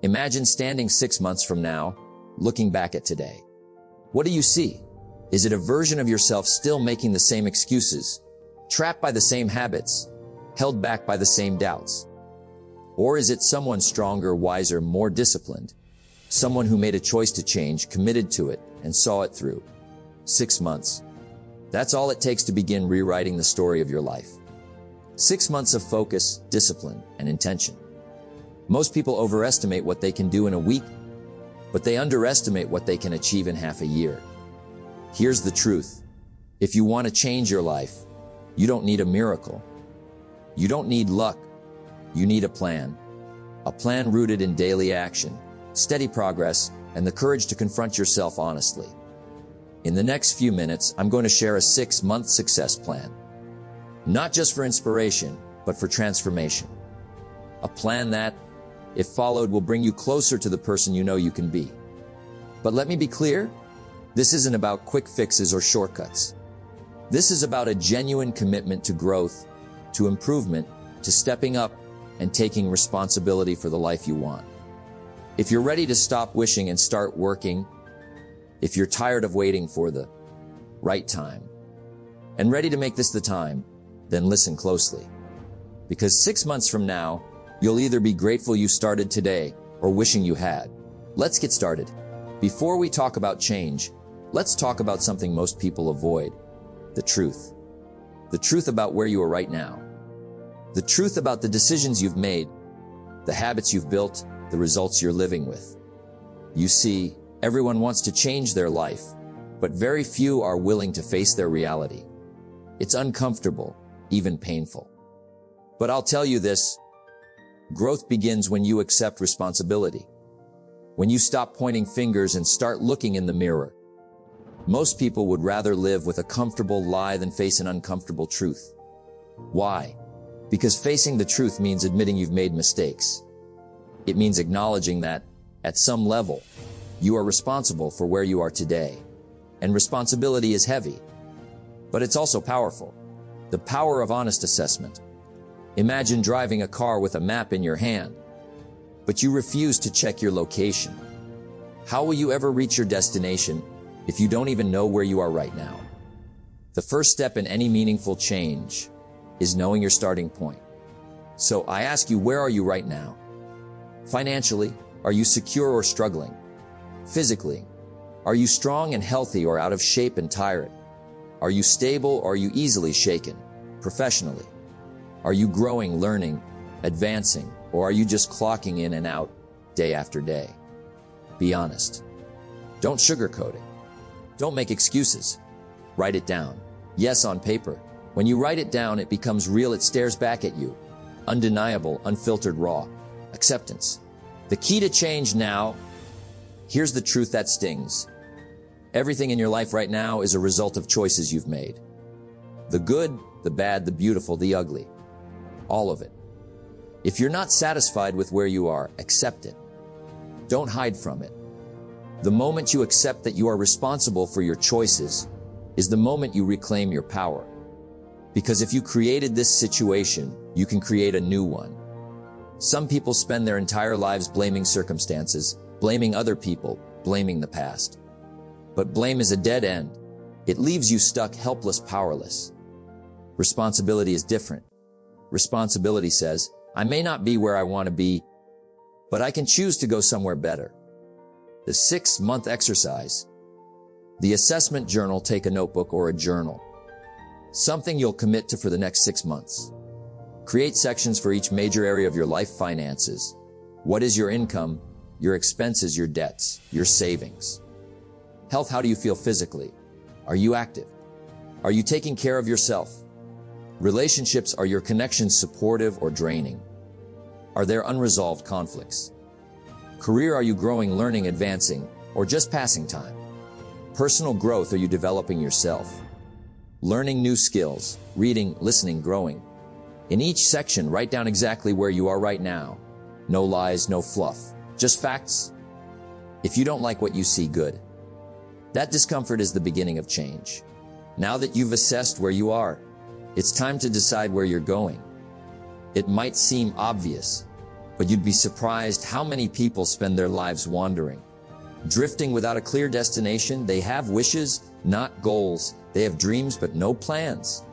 Imagine standing 6 months from now, looking back at today. What do you see? Is it a version of yourself still making the same excuses, trapped by the same habits, held back by the same doubts? Or is it someone stronger, wiser, more disciplined? Someone who made a choice to change, committed to it, and saw it through. 6 months. That's all it takes to begin rewriting the story of your life. 6 months of focus, discipline, and intention. Most people overestimate what they can do in a week, but they underestimate what they can achieve in half a year. Here's the truth. If you want to change your life, you don't need a miracle. You don't need luck. You need a plan. A plan rooted in daily action, steady progress, and the courage to confront yourself honestly. In the next few minutes, I'm going to share a 6-month success plan. Not just for inspiration, but for transformation. A plan that, if followed, will bring you closer to the person you know you can be. But let me be clear, this isn't about quick fixes or shortcuts. This is about a genuine commitment to growth, to improvement, to stepping up, and taking responsibility for the life you want. If you're ready to stop wishing and start working, if you're tired of waiting for the right time, and ready to make this the time, then listen closely. Because 6 months from now, you'll either be grateful you started today or wishing you had. Let's get started. Before we talk about change, let's talk about something most people avoid: the truth. The truth about where you are right now. The truth about the decisions you've made, the habits you've built, the results you're living with. You see, everyone wants to change their life, but very few are willing to face their reality. It's uncomfortable, even painful. But I'll tell you this, growth begins when you accept responsibility. When you stop pointing fingers and start looking in the mirror. Most people would rather live with a comfortable lie than face an uncomfortable truth. Why? Because facing the truth means admitting you've made mistakes. It means acknowledging that, at some level, you are responsible for where you are today. And responsibility is heavy. But it's also powerful. The power of honest assessment. Imagine driving a car with a map in your hand, but you refuse to check your location. How will you ever reach your destination if you don't even know where you are right now? The first step in any meaningful change is knowing your starting point. So I ask you, where are you right now? Financially, are you secure or struggling? Physically, are you strong and healthy or out of shape and tired? Are you stable or are you easily shaken? Professionally, are you growing, learning, advancing, or are you just clocking in and out day after day? Be honest. Don't sugarcoat it. Don't make excuses. Write it down. Yes, on paper. When you write it down, it becomes real. It stares back at you. Undeniable, unfiltered, raw. Acceptance. The key to change now. Here's the truth that stings. Everything in your life right now is a result of choices you've made. The good, the bad, the beautiful, the ugly. All of it. If you're not satisfied with where you are, accept it. Don't hide from it. The moment you accept that you are responsible for your choices is the moment you reclaim your power. Because if you created this situation, you can create a new one. Some people spend their entire lives blaming circumstances, blaming other people, blaming the past. But blame is a dead end. It leaves you stuck, helpless, powerless. Responsibility is different. Responsibility says, I may not be where I want to be, but I can choose to go somewhere better. The 6-month exercise. The assessment journal. Take a notebook or a journal. Something you'll commit to for the next 6 months. Create sections for each major area of your life. Finances. What is your income, your expenses, your debts, your savings? Health. How do you feel physically? Are you active? Are you taking care of yourself? Relationships. Are your connections supportive or draining? Are there unresolved conflicts? Career. Are you growing, learning, advancing, or just passing time? Personal growth. Are you developing yourself? Learning new skills, reading, listening, growing. In each section, write down exactly where you are right now. No lies, no fluff, just facts. If you don't like what you see, good. That discomfort is the beginning of change. Now that you've assessed where you are, it's time to decide where you're going. It might seem obvious, But you'd be surprised how many people spend their lives wandering. Drifting without a clear destination. They have wishes, not goals. They have dreams, but no plans.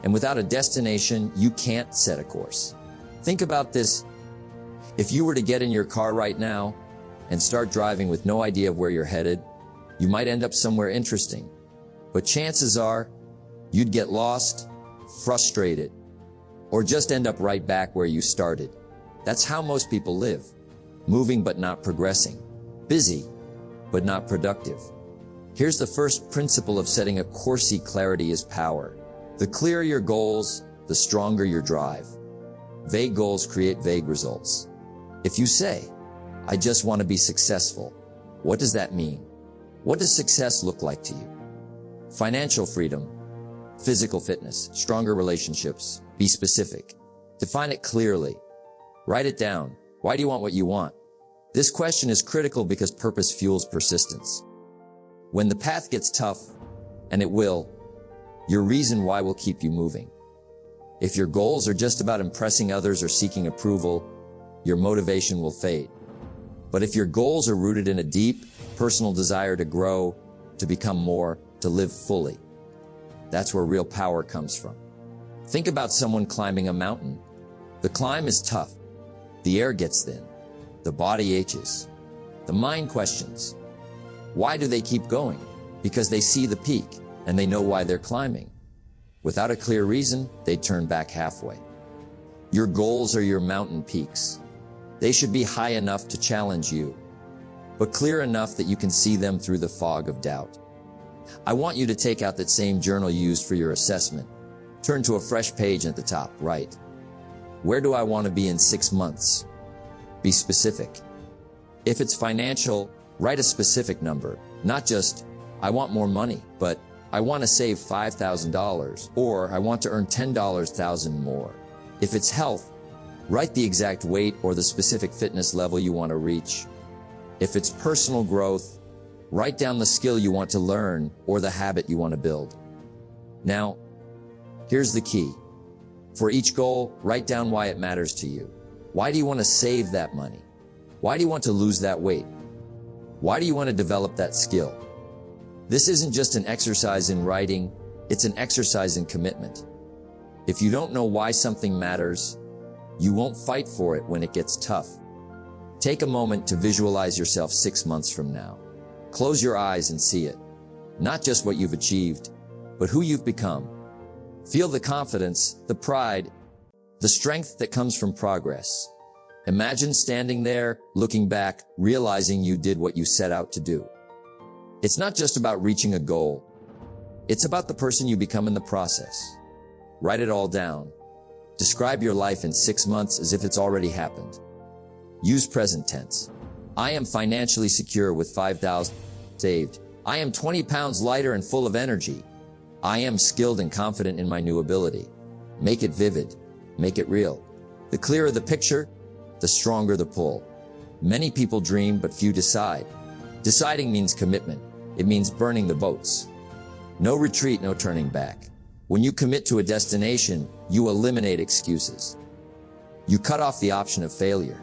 And without a destination, you can't set a course. Think about this. If you were to get in your car right now and start driving with no idea of where you're headed, you might end up somewhere interesting. But chances are, you'd get lost, frustrated, or just end up right back where you started. That's how most people live. Moving but not progressing. Busy but not productive. Here's the first principle of setting a course. Clarity is power. The clearer your goals, the stronger your drive. Vague goals create vague results. If you say, I just want to be successful, what does that mean? What does success look like to you? Financial freedom, physical fitness, stronger relationships. Be specific. Define it clearly. Write it down. Why do you want what you want? This question is critical because purpose fuels persistence. When the path gets tough, and it will, your reason why will keep you moving. If your goals are just about impressing others or seeking approval, your motivation will fade. But if your goals are rooted in a deep, personal desire to grow, to become more, to live fully, that's where real power comes from. Think about someone climbing a mountain. The climb is tough. The air gets thin. The body aches. The mind questions. Why do they keep going? Because they see the peak and they know why they're climbing. Without a clear reason, they turn back halfway. Your goals are your mountain peaks. They should be high enough to challenge you, but clear enough that you can see them through the fog of doubt. I want you to take out that same journal you used for your assessment. Turn to a fresh page at the top, write, where do I want to be in 6 months? Be specific. If it's financial, write a specific number, not just, I want more money, but I want to save $5,000, or I want to earn $10,000 more. If it's health, write the exact weight or the specific fitness level you want to reach. If it's personal growth, write down the skill you want to learn or the habit you want to build. Now, here's the key. For each goal, write down why it matters to you. Why do you want to save that money? Why do you want to lose that weight? Why do you want to develop that skill? This isn't just an exercise in writing, it's an exercise in commitment. If you don't know why something matters, you won't fight for it when it gets tough. Take a moment to visualize yourself 6 months from now. Close your eyes and see it. Not just what you've achieved, but who you've become. Feel the confidence, the pride, the strength that comes from progress. Imagine standing there, looking back, realizing you did what you set out to do. It's not just about reaching a goal. It's about the person you become in the process. Write it all down. Describe your life in 6 months as if it's already happened. Use present tense. I am financially secure with $5,000 saved. I am 20 pounds lighter and full of energy. I am skilled and confident in my new ability. Make it vivid. Make it real. The clearer the picture, the stronger the pull. Many people dream, but few decide. Deciding means commitment. It means burning the boats. No retreat, no turning back. When you commit to a destination, you eliminate excuses. You cut off the option of failure.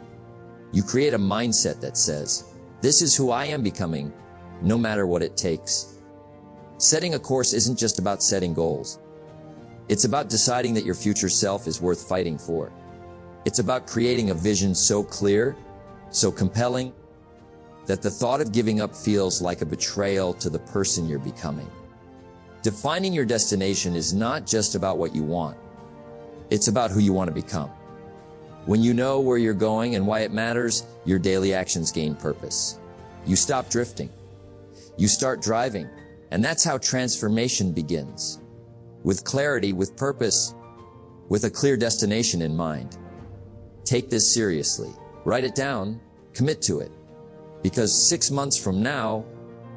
You create a mindset that says, this is who I am becoming, no matter what it takes. Setting a course isn't just about setting goals. It's about deciding that your future self is worth fighting for. It's about creating a vision so clear, so compelling, that the thought of giving up feels like a betrayal to the person you're becoming. Defining your destination is not just about what you want. It's about who you want to become. When you know where you're going and why it matters, your daily actions gain purpose. You stop drifting. You start driving. And that's how transformation begins. With clarity, with purpose, with a clear destination in mind. Take this seriously. Write it down. Commit to it. Because 6 months from now,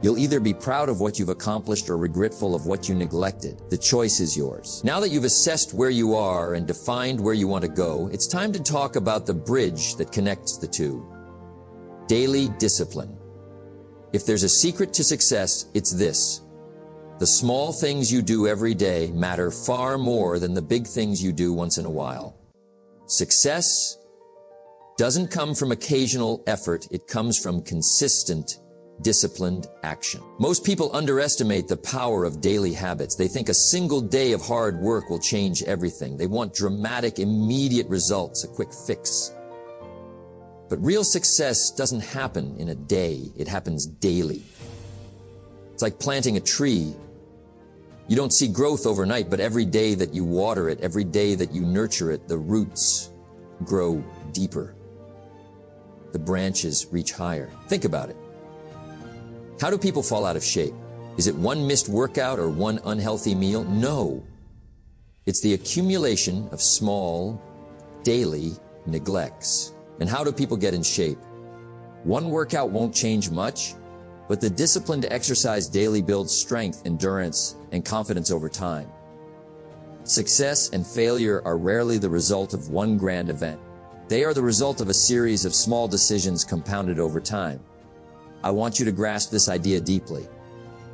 you'll either be proud of what you've accomplished or regretful of what you neglected. The choice is yours. Now that you've assessed where you are and defined where you want to go, it's time to talk about the bridge that connects the two. Daily discipline. If there's a secret to success, it's this. The small things you do every day matter far more than the big things you do once in a while. Success doesn't come from occasional effort. It comes from consistent, disciplined action. Most people underestimate the power of daily habits. They think a single day of hard work will change everything. They want dramatic, immediate results, a quick fix. But real success doesn't happen in a day. It happens daily. It's like planting a tree. You don't see growth overnight, but every day that you water it, every day that you nurture it, the roots grow deeper. The branches reach higher. Think about it. How do people fall out of shape? Is it one missed workout or one unhealthy meal? No. It's the accumulation of small, daily neglects. And how do people get in shape? One workout won't change much, but the discipline to exercise daily builds strength, endurance, and confidence over time. Success and failure are rarely the result of one grand event. They are the result of a series of small decisions compounded over time. I want you to grasp this idea deeply.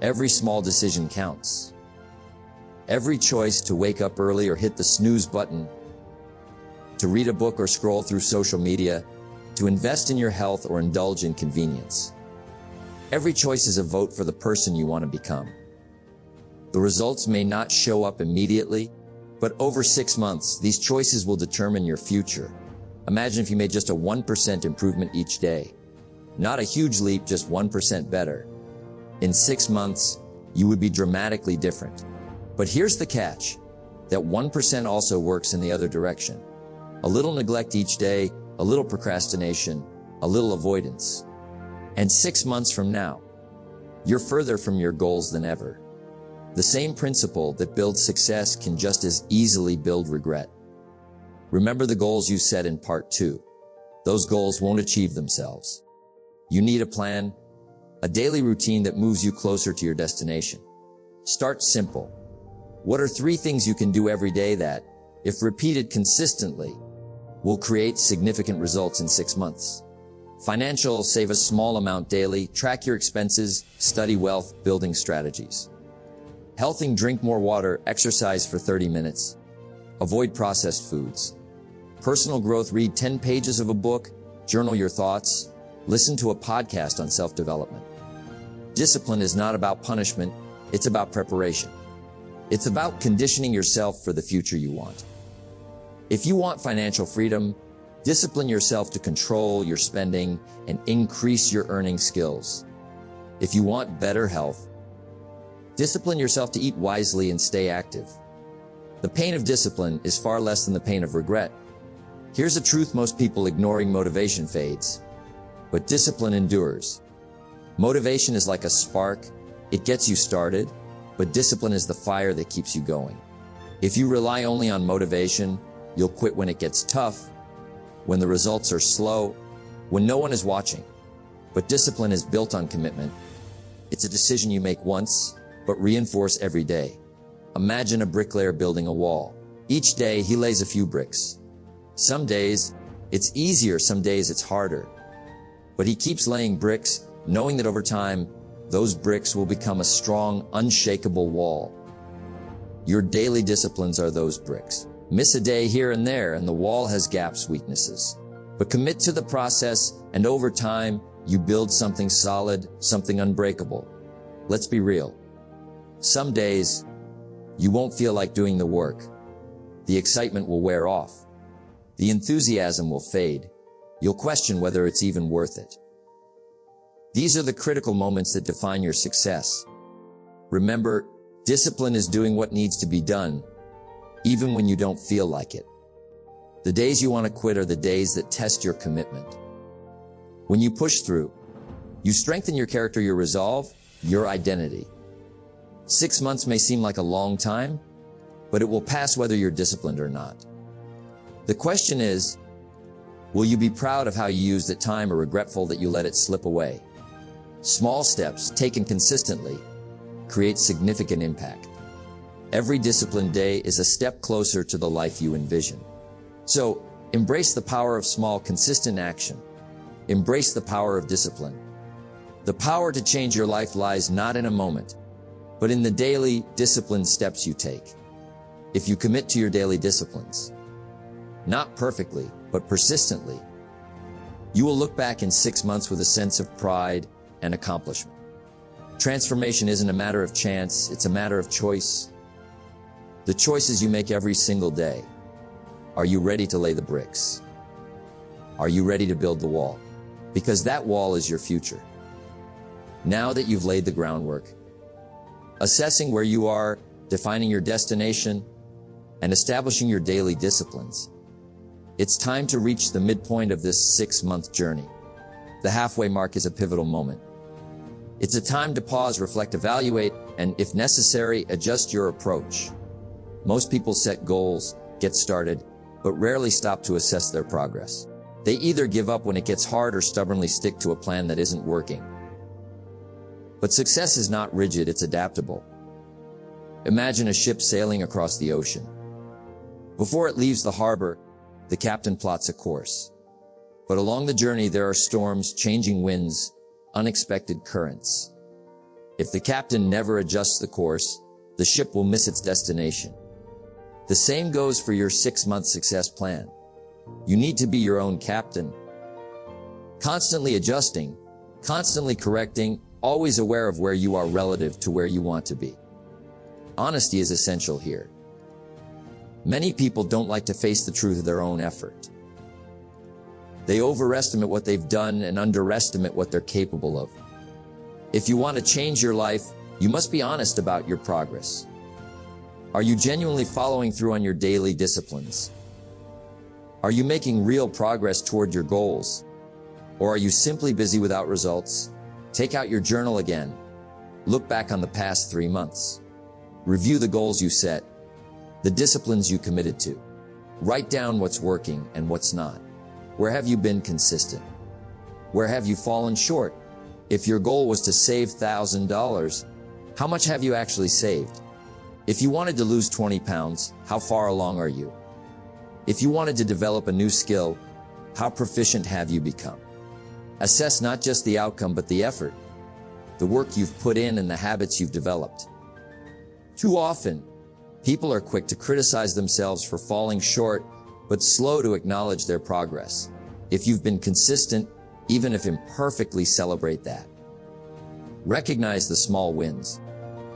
Every small decision counts. Every choice to wake up early or hit the snooze button, to read a book or scroll through social media, to invest in your health or indulge in convenience. Every choice is a vote for the person you want to become. The results may not show up immediately, but over 6 months, these choices will determine your future. Imagine if you made just a 1% improvement each day. Not a huge leap, just 1% better. In 6 months, you would be dramatically different. But here's the catch, that 1% also works in the other direction. A little neglect each day, a little procrastination, a little avoidance. And 6 months from now, you're further from your goals than ever. The same principle that builds success can just as easily build regret. Remember the goals you set in part 2. Those goals won't achieve themselves. You need a plan, a daily routine that moves you closer to your destination. Start simple. What are 3 things you can do every day that, if repeated consistently, will create significant results in 6 months? Financial, save a small amount daily, track your expenses, study wealth building strategies. Healthing, drink more water, exercise for 30 minutes. Avoid processed foods. Personal growth, read 10 pages of a book, journal your thoughts, listen to a podcast on self-development. Discipline is not about punishment, it's about preparation. It's about conditioning yourself for the future you want. If you want financial freedom, discipline yourself to control your spending and increase your earning skills. If you want better health, discipline yourself to eat wisely and stay active. The pain of discipline is far less than the pain of regret. Here's a truth most people ignoring: motivation fades, but discipline endures. Motivation is like a spark. It gets you started, but discipline is the fire that keeps you going. If you rely only on motivation, you'll quit when it gets tough, when the results are slow, when no one is watching. But discipline is built on commitment. It's a decision you make once, but reinforce every day. Imagine a bricklayer building a wall. Each day, he lays a few bricks. Some days, it's easier, some days it's harder. But he keeps laying bricks, knowing that over time, those bricks will become a strong, unshakable wall. Your daily disciplines are those bricks. Miss a day here and there, and the wall has gaps, weaknesses. But commit to the process, and over time, you build something solid, something unbreakable. Let's be real. Some days, you won't feel like doing the work. The excitement will wear off. The enthusiasm will fade. You'll question whether it's even worth it. These are the critical moments that define your success. Remember, discipline is doing what needs to be done, even when you don't feel like it. The days you want to quit are the days that test your commitment. When you push through, you strengthen your character, your resolve, your identity. 6 months may seem like a long time, but it will pass whether you're disciplined or not. The question is, will you be proud of how you used that time or regretful that you let it slip away? Small steps, taken consistently, create significant impact. Every disciplined day is a step closer to the life you envision. So, embrace the power of small, consistent action. Embrace the power of discipline. The power to change your life lies not in a moment, but in the daily, disciplined steps you take. If you commit to your daily disciplines, not perfectly, but persistently, You will look back in 6 months with a sense of pride and accomplishment. Transformation isn't a matter of chance, it's a matter of choice. The choices you make every single day. Are you ready to lay the bricks? Are you ready to build the wall? Because that wall is your future. Now that you've laid the groundwork, assessing where you are, defining your destination, and establishing your daily disciplines, it's time to reach the midpoint of this 6-month journey. The halfway mark is a pivotal moment. It's a time to pause, reflect, evaluate, and if necessary, adjust your approach. Most people set goals, get started, but rarely stop to assess their progress. They either give up when it gets hard or stubbornly stick to a plan that isn't working. But success is not rigid, it's adaptable. Imagine a ship sailing across the ocean. Before it leaves the harbor, the captain plots a course. But along the journey, there are storms, changing winds, unexpected currents. If the captain never adjusts the course, the ship will miss its destination. The same goes for your 6-month success plan. You need to be your own captain. Constantly adjusting, constantly correcting, always aware of where you are relative to where you want to be. Honesty is essential here. Many people don't like to face the truth of their own effort. They overestimate what they've done and underestimate what they're capable of. If you want to change your life, you must be honest about your progress. Are you genuinely following through on your daily disciplines? Are you making real progress toward your goals? Or are you simply busy without results? Take out your journal again. Look back on the past 3 months. Review the goals you set, the disciplines you committed to. Write down what's working and what's not. Where have you been consistent? Where have you fallen short? If your goal was to save $1,000, how much have you actually saved? If you wanted to lose 20 pounds, how far along are you? If you wanted to develop a new skill, how proficient have you become? Assess not just the outcome, but the effort, the work you've put in and the habits you've developed. Too often, people are quick to criticize themselves for falling short, but slow to acknowledge their progress. If you've been consistent, even if imperfectly, celebrate that. Recognize the small wins.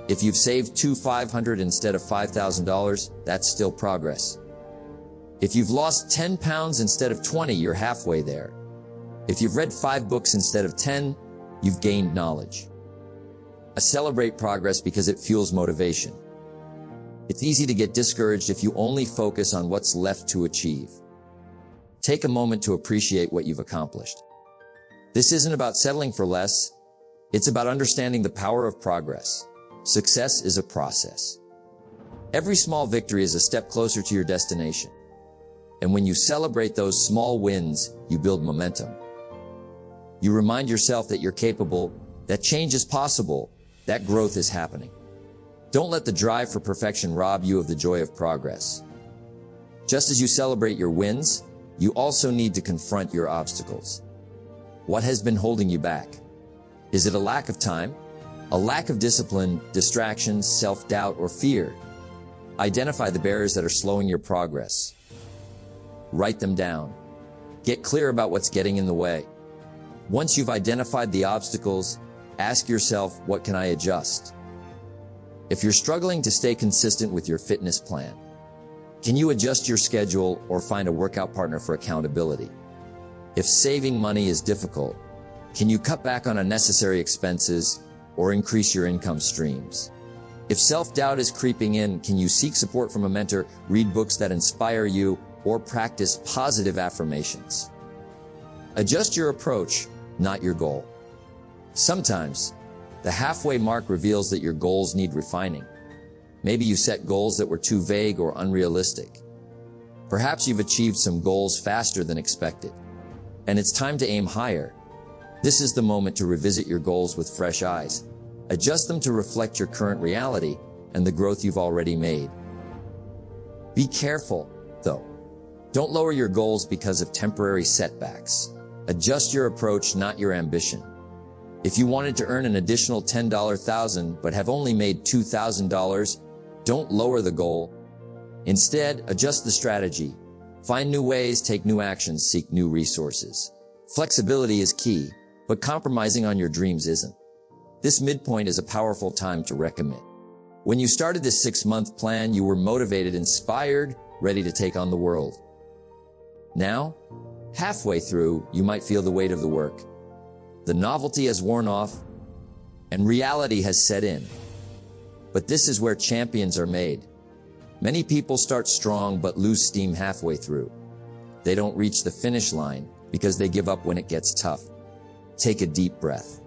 If you've saved $500 instead of $5,000, that's still progress. If you've lost 10 pounds instead of 20, you're halfway there. If you've read 5 books instead of 10, you've gained knowledge. Celebrate progress because it fuels motivation. It's easy to get discouraged if you only focus on what's left to achieve. Take a moment to appreciate what you've accomplished. This isn't about settling for less. It's about understanding the power of progress. Success is a process. Every small victory is a step closer to your destination. And when you celebrate those small wins, you build momentum. You remind yourself that you're capable, that change is possible, that growth is happening. Don't let the drive for perfection rob you of the joy of progress. Just as you celebrate your wins, you also need to confront your obstacles. What has been holding you back? Is it a lack of time? A lack of discipline, distractions, self-doubt, or fear? Identify the barriers that are slowing your progress. Write them down. Get clear about what's getting in the way. Once you've identified the obstacles, ask yourself, what can I adjust? If you're struggling to stay consistent with your fitness plan, can you adjust your schedule or find a workout partner for accountability? If saving money is difficult, can you cut back on unnecessary expenses or increase your income streams? If self-doubt is creeping in, can you seek support from a mentor, read books that inspire you, or practice positive affirmations? Adjust your approach, not your goal. Sometimes, the halfway mark reveals that your goals need refining. Maybe you set goals that were too vague or unrealistic. Perhaps you've achieved some goals faster than expected, and it's time to aim higher. This is the moment to revisit your goals with fresh eyes. Adjust them to reflect your current reality and the growth you've already made. Be careful, though. Don't lower your goals because of temporary setbacks. Adjust your approach, not your ambition. If you wanted to earn an additional $10,000 but have only made $2,000, don't lower the goal. Instead, adjust the strategy. Find new ways, take new actions, seek new resources. Flexibility is key, but compromising on your dreams isn't. This midpoint is a powerful time to recommit. When you started this 6-month plan, you were motivated, inspired, ready to take on the world. Now, halfway through, you might feel the weight of the work. The novelty has worn off, and reality has set in. But this is where champions are made. Many people start strong but lose steam halfway through. They don't reach the finish line because they give up when it gets tough. Take a deep breath.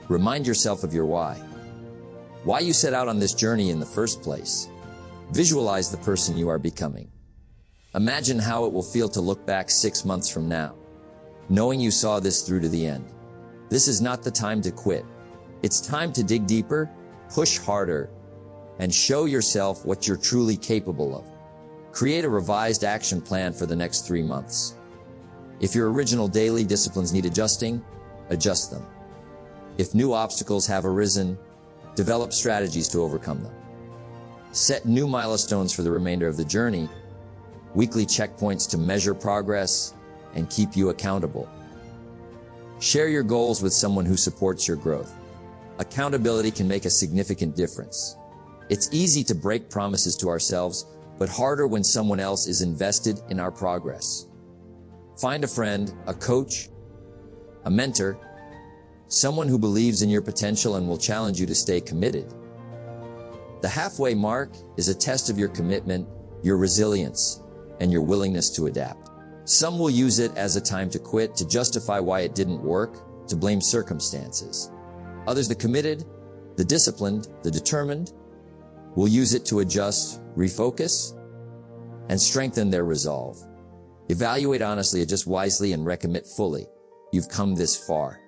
Remind yourself of your why you set out on this journey in the first place. Visualize the person you are becoming. Imagine how it will feel to look back 6 months from now, knowing you saw this through to the end. This is not the time to quit. It's time to dig deeper, push harder, and show yourself what you're truly capable of. Create a revised action plan for the next 3 months. If your original daily disciplines need adjusting, adjust them. If new obstacles have arisen, develop strategies to overcome them. Set new milestones for the remainder of the journey, weekly checkpoints to measure progress and keep you accountable. Share your goals with someone who supports your growth. Accountability can make a significant difference. It's easy to break promises to ourselves, but harder when someone else is invested in our progress. Find a friend, a coach, a mentor, someone who believes in your potential and will challenge you to stay committed. The halfway mark is a test of your commitment, your resilience, and your willingness to adapt. Some will use it as a time to quit, to justify why it didn't work, to blame circumstances. Others, the committed, the disciplined, the determined, will use it to adjust, refocus, and strengthen their resolve. Evaluate honestly, adjust wisely, and recommit fully. You've come this far.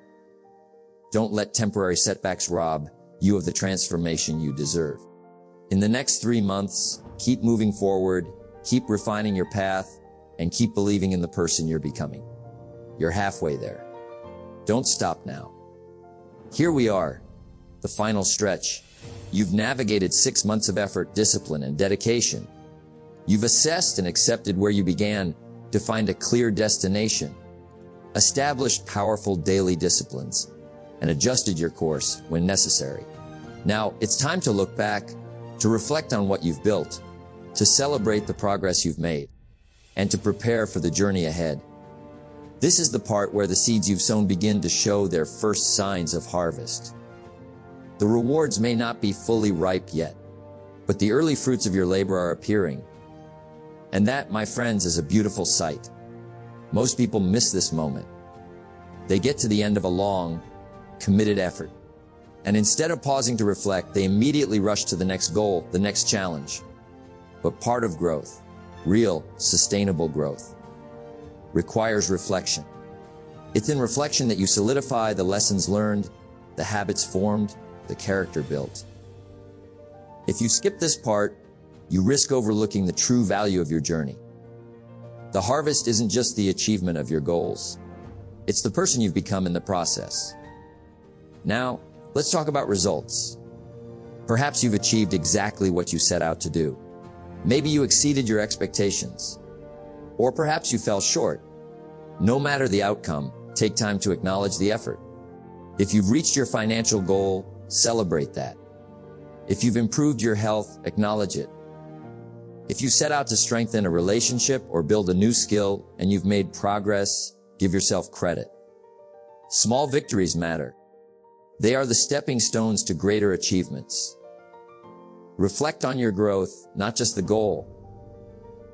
Don't let temporary setbacks rob you of the transformation you deserve. In the next 3 months, keep moving forward, keep refining your path, and keep believing in the person you're becoming. You're halfway there. Don't stop now. Here we are, the final stretch. You've navigated 6 months of effort, discipline, and dedication. You've assessed and accepted where you began to find a clear destination, established powerful daily disciplines, and adjusted your course when necessary. Now, it's time to look back, to reflect on what you've built, to celebrate the progress you've made, and to prepare for the journey ahead. This is the part where the seeds you've sown begin to show their first signs of harvest. The rewards may not be fully ripe yet, but the early fruits of your labor are appearing. And that, my friends, is a beautiful sight. Most people miss this moment. They get to the end of a long, committed effort, and instead of pausing to reflect, they immediately rush to the next goal, the next challenge. But part of growth, real, sustainable growth, requires reflection. It's in reflection that you solidify the lessons learned, the habits formed, the character built. If you skip this part, you risk overlooking the true value of your journey. The harvest isn't just the achievement of your goals. It's the person you've become in the process. Now, let's talk about results. Perhaps you've achieved exactly what you set out to do. Maybe you exceeded your expectations. Or perhaps you fell short. No matter the outcome, take time to acknowledge the effort. If you've reached your financial goal, celebrate that. If you've improved your health, acknowledge it. If you set out to strengthen a relationship or build a new skill and you've made progress, give yourself credit. Small victories matter. They are the stepping stones to greater achievements. Reflect on your growth, not just the goal.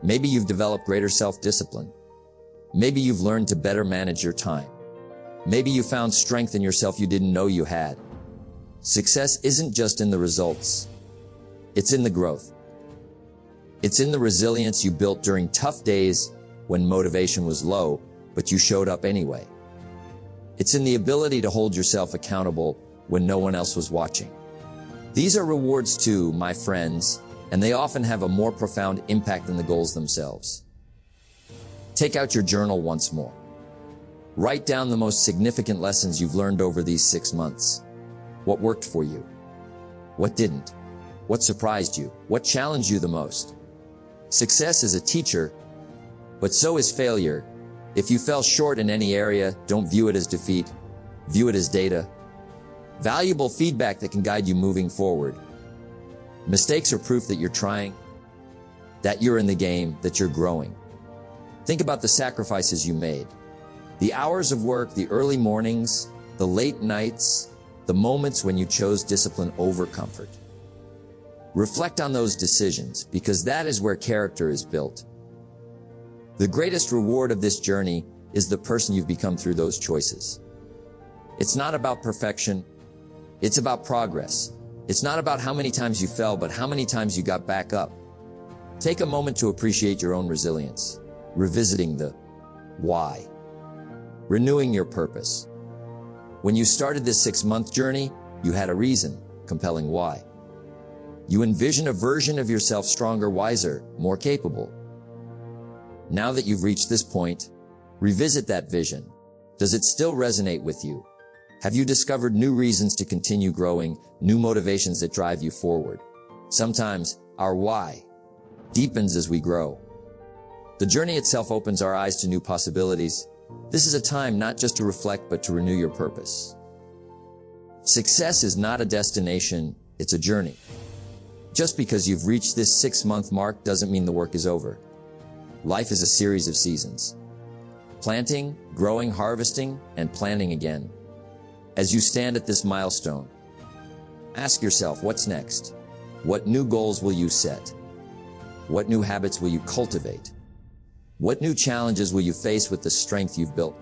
Maybe you've developed greater self-discipline. Maybe you've learned to better manage your time. Maybe you found strength in yourself you didn't know you had. Success isn't just in the results. It's in the growth. It's in the resilience you built during tough days when motivation was low, but you showed up anyway. It's in the ability to hold yourself accountable when no one else was watching. These are rewards too, my friends, and they often have a more profound impact than the goals themselves. Take out your journal once more. Write down the most significant lessons you've learned over these 6 months. What worked for you? What didn't? What surprised you? What challenged you the most? Success is a teacher, but so is failure. If you fell short in any area, don't view it as defeat. View it as data. Valuable feedback that can guide you moving forward. Mistakes are proof that you're trying, that you're in the game, that you're growing. Think about the sacrifices you made. The hours of work, the early mornings, the late nights, the moments when you chose discipline over comfort. Reflect on those decisions, because that is where character is built. The greatest reward of this journey is the person you've become through those choices. It's not about perfection. It's about progress. It's not about how many times you fell, but how many times you got back up. Take a moment to appreciate your own resilience, revisiting the why, renewing your purpose. When you started this 6-month journey, you had a reason, compelling why. You envision a version of yourself stronger, wiser, more capable. Now that you've reached this point, revisit that vision. Does it still resonate with you? Have you discovered new reasons to continue growing, new motivations that drive you forward? Sometimes our why deepens as we grow. The journey itself opens our eyes to new possibilities. This is a time not just to reflect, but to renew your purpose. Success is not a destination, it's a journey. Just because you've reached this 6-month mark doesn't mean the work is over. Life is a series of seasons. Planting, growing, harvesting, and planting again. As you stand at this milestone, ask yourself, what's next? What new goals will you set? What new habits will you cultivate? What new challenges will you face with the strength you've built?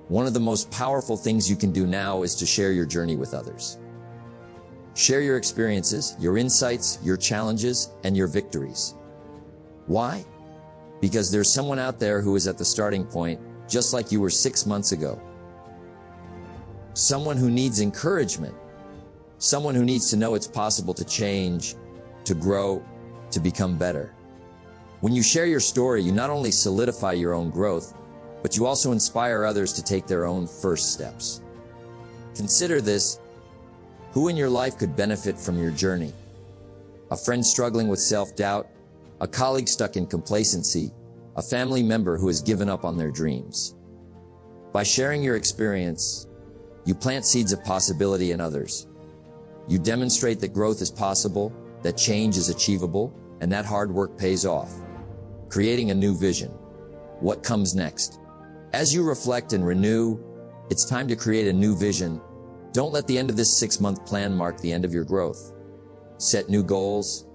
One of the most powerful things you can do now is to share your journey with others. Share your experiences, your insights, your challenges, and your victories. Why? Because there's someone out there who is at the starting point, just like you were 6 months ago. Someone who needs encouragement. Someone who needs to know it's possible to change, to grow, to become better. When you share your story, you not only solidify your own growth, but you also inspire others to take their own first steps. Consider this. Who in your life could benefit from your journey? A friend struggling with self-doubt, a colleague stuck in complacency, a family member who has given up on their dreams. By sharing your experience, you plant seeds of possibility in others. You demonstrate that growth is possible, that change is achievable, and that hard work pays off. Creating a new vision. What comes next? As you reflect and renew, it's time to create a new vision. Don't let the end of this 6-month plan mark the end of your growth. Set new goals,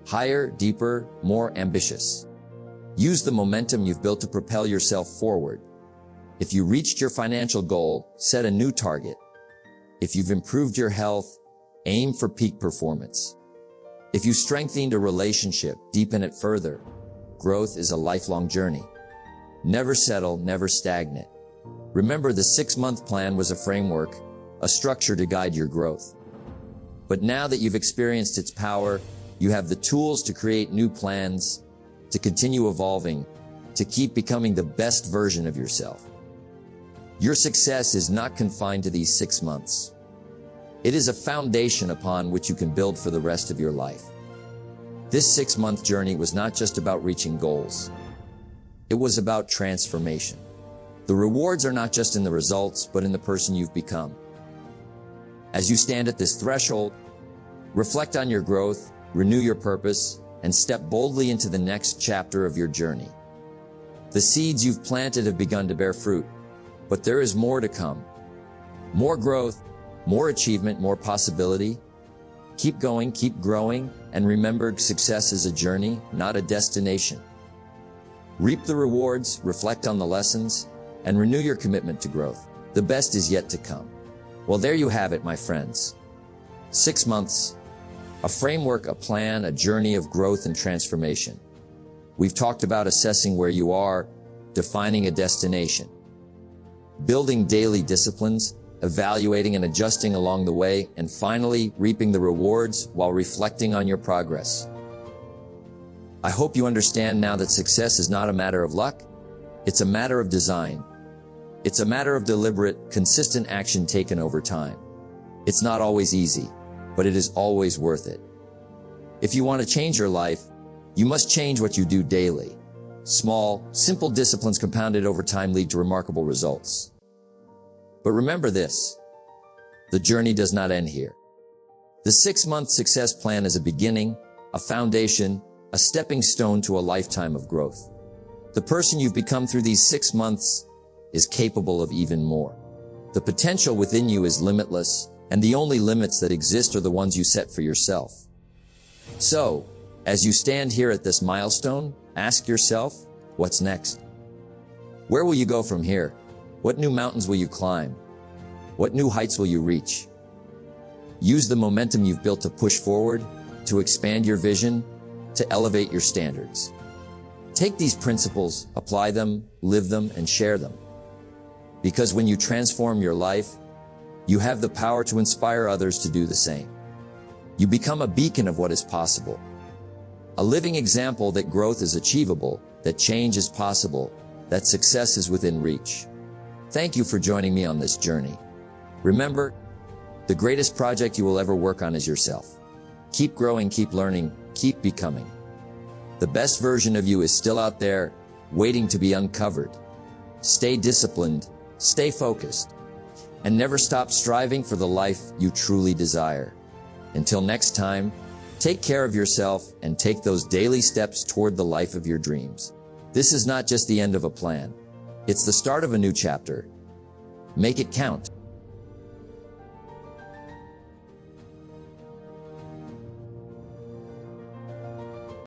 higher, deeper, more ambitious. Use the momentum you've built to propel yourself forward. If you reached your financial goal, set a new target. If you've improved your health, aim for peak performance. If you strengthened a relationship, deepen it further. Growth is a lifelong journey. Never settle, never stagnate. Remember, the 6-month plan was a framework, a structure to guide your growth. But now that you've experienced its power, you have the tools to create new plans, to continue evolving, to keep becoming the best version of yourself. Your success is not confined to these 6 months. It is a foundation upon which you can build for the rest of your life. This 6-month journey was not just about reaching goals. It was about transformation. The rewards are not just in the results, but in the person you've become. As you stand at this threshold, reflect on your growth, renew your purpose, and step boldly into the next chapter of your journey. The seeds you've planted have begun to bear fruit, but there is more to come. More growth, more achievement, more possibility. Keep going, keep growing, and remember, success is a journey, not a destination. Reap the rewards, reflect on the lessons, and renew your commitment to growth. The best is yet to come. Well, there you have it, my friends. 6 months, a framework, a plan, a journey of growth and transformation. We've talked about assessing where you are, defining a destination, building daily disciplines, evaluating and adjusting along the way, and finally reaping the rewards while reflecting on your progress. I hope you understand now that success is not a matter of luck. It's a matter of design. It's a matter of deliberate, consistent action taken over time. It's not always easy, but it is always worth it. If you want to change your life, you must change what you do daily. small, simple disciplines compounded over time lead to remarkable results. But remember this, the journey does not end here. The 6-month success plan is a beginning, a foundation, a stepping stone to a lifetime of growth. The person you've become through these 6 months is capable of even more. The potential within you is limitless, and the only limits that exist are the ones you set for yourself. So, as you stand here at this milestone, ask yourself, what's next? Where will you go from here? What new mountains will you climb? What new heights will you reach? Use the momentum you've built to push forward, to expand your vision, to elevate your standards. Take these principles, apply them, live them, and share them. Because when you transform your life, you have the power to inspire others to do the same. You become a beacon of what is possible. A living example that growth is achievable, that change is possible, that success is within reach. Thank you for joining me on this journey. Remember, the greatest project you will ever work on is yourself. Keep growing, keep learning, keep becoming. The best version of you is still out there, waiting to be uncovered. Stay disciplined, stay focused, and never stop striving for the life you truly desire. Until next time, take care of yourself and take those daily steps toward the life of your dreams. This is not just the end of a plan. It's the start of a new chapter. Make it count.